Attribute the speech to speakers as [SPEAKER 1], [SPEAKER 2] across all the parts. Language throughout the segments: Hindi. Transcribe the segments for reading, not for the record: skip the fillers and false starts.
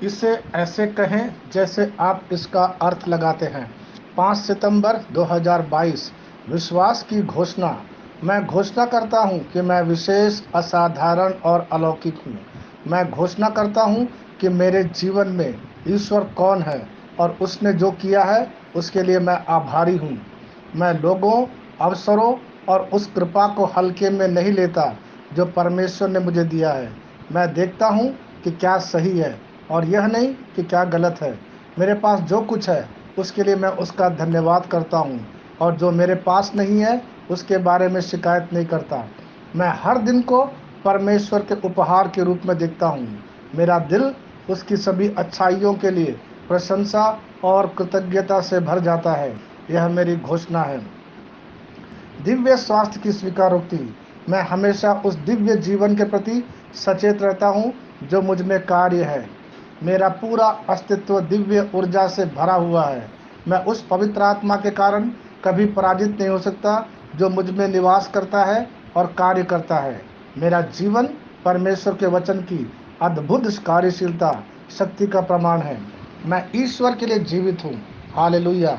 [SPEAKER 1] इसे ऐसे कहें जैसे आप इसका अर्थ लगाते हैं। 5 सितंबर 2022। विश्वास की घोषणा। मैं घोषणा करता हूं कि मैं विशेष, असाधारण और अलौकिक हूं। मैं घोषणा करता हूं कि मेरे जीवन में ईश्वर कौन है और उसने जो किया है उसके लिए मैं आभारी हूं। मैं लोगों, अवसरों और उस कृपा को हल्के में नहीं लेता जो परमेश्वर ने मुझे दिया है। मैं देखता हूं कि क्या सही है और यह नहीं कि क्या गलत है। मेरे पास जो कुछ है उसके लिए मैं उसका धन्यवाद करता हूँ, और जो मेरे पास नहीं है उसके बारे में शिकायत नहीं करता। मैं हर दिन को परमेश्वर के उपहार के रूप में देखता हूँ। मेरा दिल उसकी सभी अच्छाइयों के लिए प्रशंसा और कृतज्ञता से भर जाता है। यह मेरी घोषणा है। दिव्य स्वास्थ्य की स्वीकारोक्ति। मैं हमेशा उस दिव्य जीवन के प्रति सचेत रहता हूँ जो मुझ में कार्य है। मेरा पूरा अस्तित्व दिव्य ऊर्जा से भरा हुआ है। मैं उस पवित्र आत्मा के कारण कभी पराजित नहीं हो सकता जो मुझ में निवास करता है और कार्य करता है। मेरा जीवन परमेश्वर के वचन की अद्भुत कार्यशीलता शक्ति का प्रमाण है। मैं ईश्वर के लिए जीवित हूँ। हालेलुया।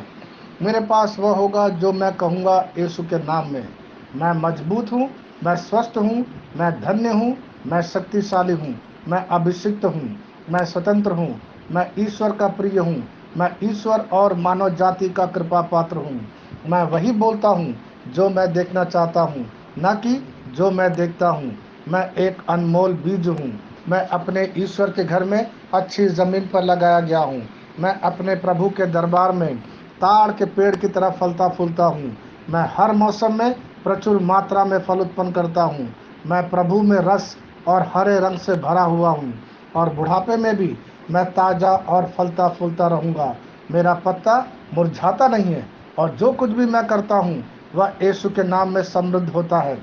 [SPEAKER 1] मेरे पास वह होगा जो मैं कहूँगा यीशु के नाम में। मैं मजबूत हूँ, मैं स्वस्थ हूँ, मैं धन्य हूँ, मैं शक्तिशाली हूँ, मैं अभिषिक्त हूँ, मैं स्वतंत्र हूँ, मैं ईश्वर का प्रिय हूँ, मैं ईश्वर और मानव जाति का कृपा पात्र हूँ। मैं वही बोलता हूँ जो मैं देखना चाहता हूँ, न कि जो मैं देखता हूँ। मैं एक अनमोल बीज हूँ। मैं अपने ईश्वर के घर में अच्छी जमीन पर लगाया गया हूँ। मैं अपने प्रभु के दरबार में ताड़ के पेड़ की तरह फलता फूलता हूँ। मैं हर मौसम में प्रचुर मात्रा में फल उत्पन्न करता हूँ। मैं प्रभु में रस और हरे रंग से भरा हुआ हूँ, और बुढ़ापे में भी मैं ताज़ा और फलता फूलता रहूँगा। मेरा पत्ता मुरझाता नहीं है, और जो कुछ भी मैं करता हूँ वह यीशु के नाम में समृद्ध होता है।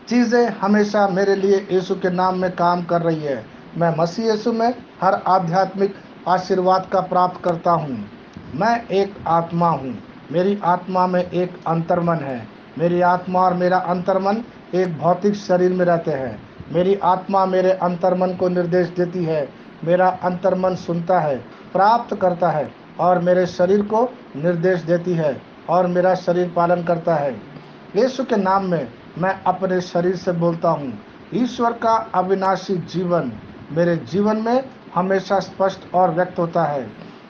[SPEAKER 1] चीज़ें हमेशा मेरे लिए यीशु के नाम में काम कर रही है। मैं मसीह यीशु में हर आध्यात्मिक आशीर्वाद का प्राप्त करता हूँ। मैं एक आत्मा हूँ। मेरी आत्मा में एक अंतर्मन है। मेरी आत्मा और मेरा अंतर्मन एक भौतिक शरीर में रहते हैं। मेरी आत्मा मेरे अंतर्मन को निर्देश देती है। मेरा अंतर्मन सुनता है, प्राप्त करता है और मेरे शरीर को निर्देश देती है, और मेरा शरीर पालन करता है। यीशु के नाम में मैं अपने शरीर से बोलता हूँ। ईश्वर का अविनाशी जीवन मेरे जीवन में हमेशा स्पष्ट और व्यक्त होता है।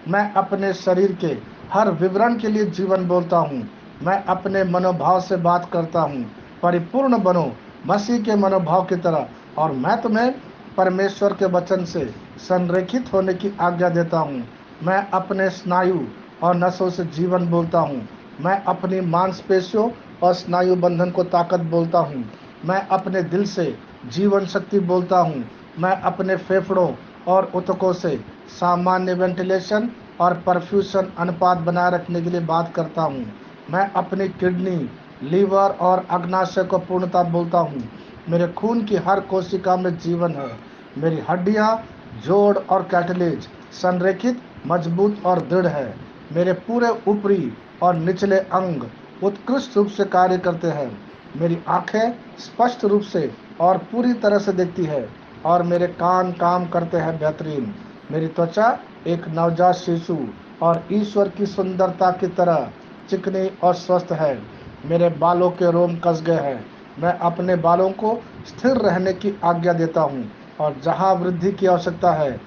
[SPEAKER 1] मैं अपने शरीर के हर विवरण के लिए जीवन बोलता हूँ। मैं अपने मनोभाव से बात करता हूँ। परिपूर्ण बनो मसीह के मनोभाव की तरह, और मैं तुम्हें परमेश्वर के वचन से संरेखित होने की आज्ञा देता हूँ। मैं अपने स्नायु और नसों से जीवन बोलता हूँ। मैं अपनी मांसपेशियों और स्नायु बंधन को ताकत बोलता हूँ। मैं अपने दिल से जीवन शक्ति बोलता हूँ। मैं अपने फेफड़ों और ऊतकों से सामान्य वेंटिलेशन और परफ्यूशन अनुपात बनाए रखने के लिए बात करता हूँ। मैं अपनी किडनी, लीवर और अग्नाशय को पूर्णता बोलता हूँ। मेरे खून की हर कोशिका में जीवन है। मेरी हड्डियाँ, जोड़ और कैटलेज संरेखित, मजबूत और दृढ़ है। मेरे पूरे ऊपरी और निचले अंग उत्कृष्ट रूप से कार्य करते हैं। मेरी आंखें स्पष्ट रूप से और पूरी तरह से देखती है, और मेरे कान काम करते हैं बेहतरीन। मेरी त्वचा एक नवजात शिशु और ईश्वर की सुंदरता की तरह चिकनी और स्वस्थ है। मेरे बालों के रोम कस गए हैं। मैं अपने बालों को स्थिर रहने की आज्ञा देता हूँ, और जहाँ वृद्धि की आवश्यकता है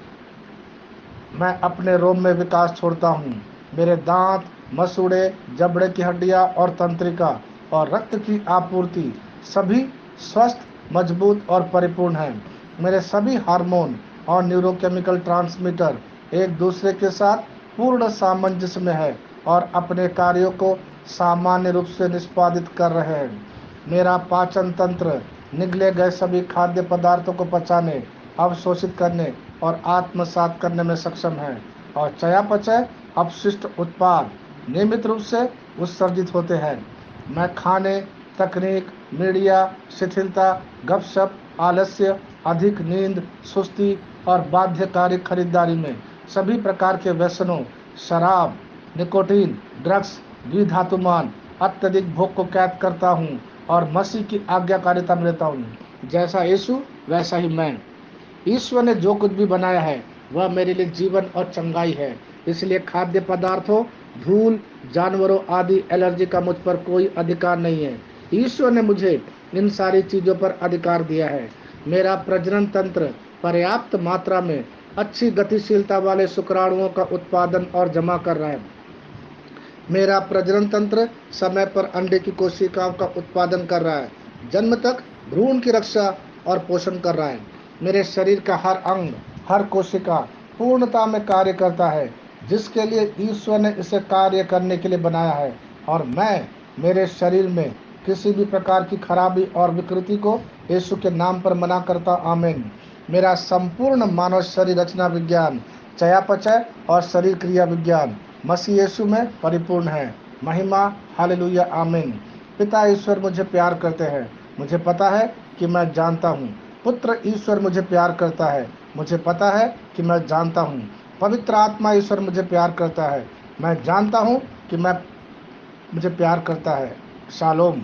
[SPEAKER 1] मैं अपने रोम में विकास छोड़ता हूँ। मेरे दांत, मसूड़े, जबड़े की हड्डियाँ और तंत्रिका और रक्त की आपूर्ति सभी स्वस्थ, मजबूत और परिपूर्ण हैं। मेरे सभी हार्मोन और न्यूरोकेमिकल ट्रांसमीटर एक दूसरे के साथ पूर्ण सामंजस्य में है और अपने कार्यों को सामान्य रूप से निष्पादित कर रहे हैं। मेरा पाचन तंत्र निगले गए सभी खाद्य पदार्थों को पचाने, अवशोषित करने और आत्मसात करने में सक्षम है, और चयापचय अपशिष्ट उत्पाद नियमित रूप से उत्सर्जित होते हैं। मैं खाने, तकनीक, मीडिया, शिथिलता, गपशप, आलस्य, अधिक नींद, सुस्ती और बाध्यकारी खरीदारी में सभी प्रकार के व्यसनों, शराब, निकोटीन, ड्रग्स, द्विधातुमान, अत्यधिक भोग को कैद करता हूँ और मसीह की आज्ञाकारिता में रहता हूँ। जैसा यीशु वैसा ही मैं। ईश्वर ने जो कुछ भी बनाया है वह मेरे लिए जीवन और चंगाई है। इसलिए खाद्य पदार्थों, धूल, जानवरों आदि एलर्जी का मुझ पर कोई अधिकार नहीं है। ईश्वर ने मुझे इन सारी चीज़ों पर अधिकार दिया है। मेरा प्रजनन तंत्र पर्याप्त मात्रा में अच्छी गतिशीलता वाले शुक्राणुओं का उत्पादन और जमा कर रहा है। मेरा प्रजनन तंत्र समय पर अंडे की कोशिकाओं का उत्पादन कर रहा है, जन्म तक भ्रूण की रक्षा और पोषण कर रहा है। मेरे शरीर का हर अंग, हर कोशिका पूर्णता में कार्य करता है, जिसके लिए ईश्वर ने इसे कार्य करने के लिए बनाया है। और मैं मेरे शरीर में किसी भी प्रकार की खराबी और विकृति को यीशु के नाम पर मना करता। आमीन। मेरा संपूर्ण मानव शरीर रचना विज्ञान, चयापचय और शरीर क्रिया विज्ञान मसीह यीशु में परिपूर्ण है। महिमा, हालेलुया, आमीन। पिता ईश्वर मुझे प्यार करते हैं, मुझे पता है कि मैं जानता हूँ। पुत्र ईश्वर मुझे प्यार करता है, मुझे पता है कि मैं जानता हूँ। पवित्र आत्मा ईश्वर मुझे प्यार करता है, मैं जानता हूँ कि मैं मुझे प्यार करता है। शालोम।